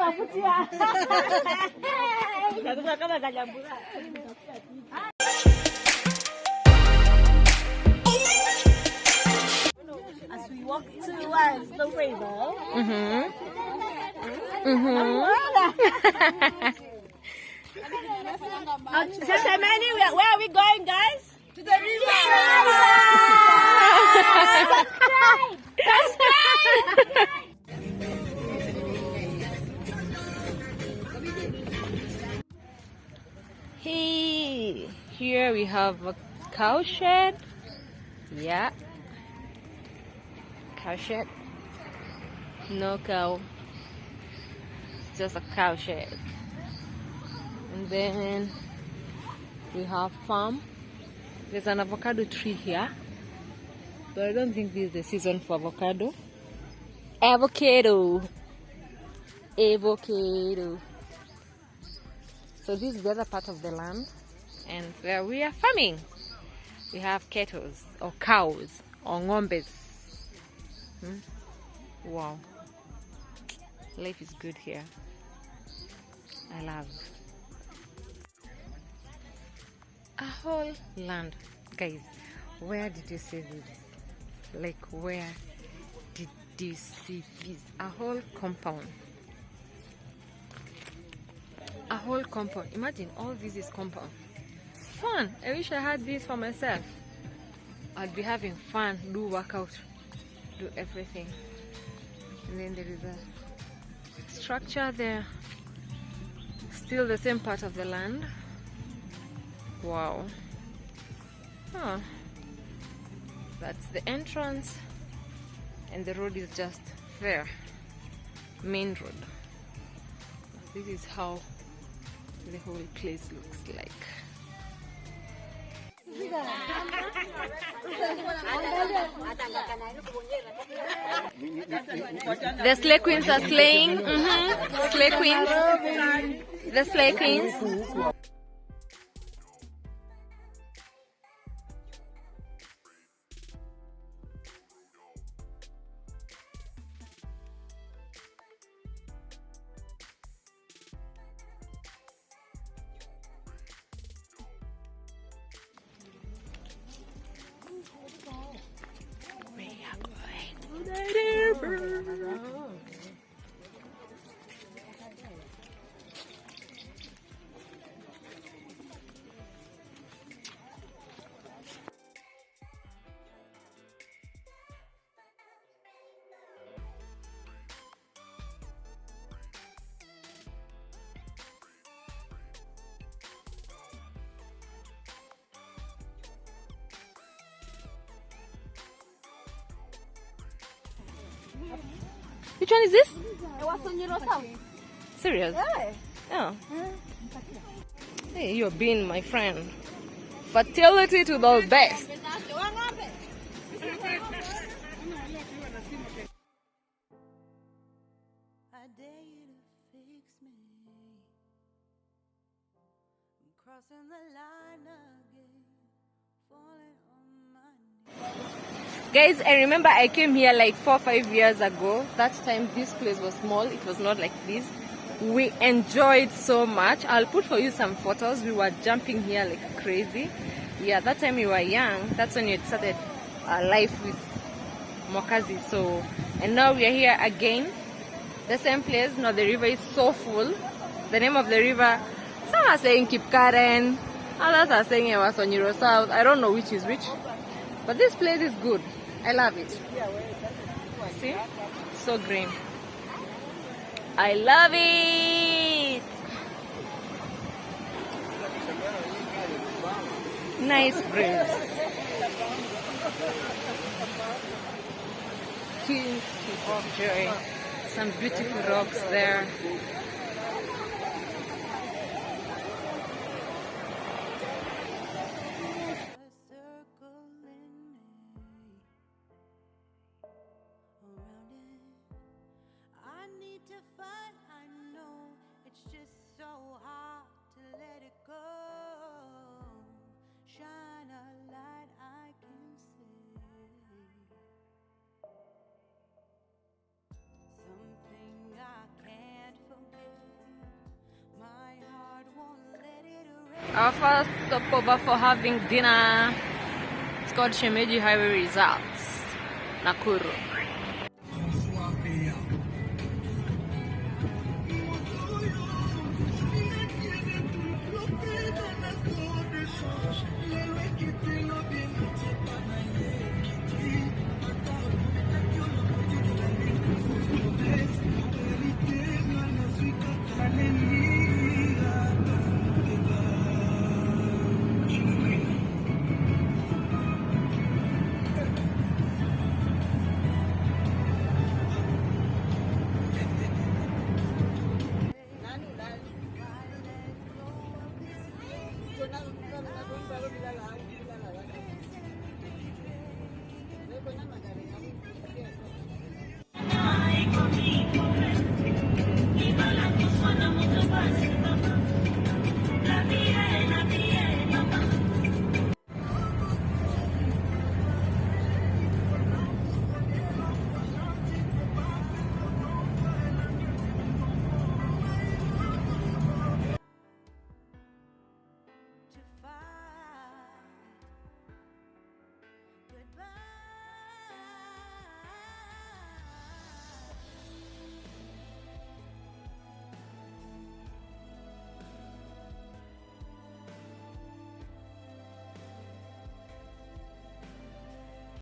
As we walk towards the river. Where are we going, guys? To the river. Subscribe. Hey, here we have a cow shed. Yeah, cow shed. No cow, it's just a cow shed. And then we have farm. There's an avocado tree here, but I don't think this is the season for avocado. Avocado. So this is the other part of the land, and where we are farming. We have cattle or cows or ngombes. Wow, life is good here. I love a whole land, guys. Where did you see this? Like, where did you see this? A whole compound. A whole compound. Imagine all this is compound. Fun. I wish I had this for myself. I'd be having fun, do workout, do everything. And then there is a structure there. Still the same part of the land. Wow. Huh. That's the entrance, and the road is just there. Main road. This is how the whole place looks like. The slay queens are slaying. Slay queens. The slay queens. Which one is this? Serious? Oh. Hey, you're being my friend. Fertility to the best. Guys, I remember I came here like 4 or 5 years ago. That time this place was small. It was not like this. We enjoyed so much. I'll put for you some photos. We were jumping here like crazy. Yeah, that time we were young. That's when you started life with Mokazi. So, and now we are here again. The same place. Now the river is so full. The name of the river, some are saying Kipkaren, others are saying Ewasonyiro South. I don't know which is which. But this place is good. I love it. See? So green. I love it. Nice breeze. King of Joy. Some beautiful rocks there. Our first stopover for having dinner. It's called Shemeji Highway Resorts, Nakuru.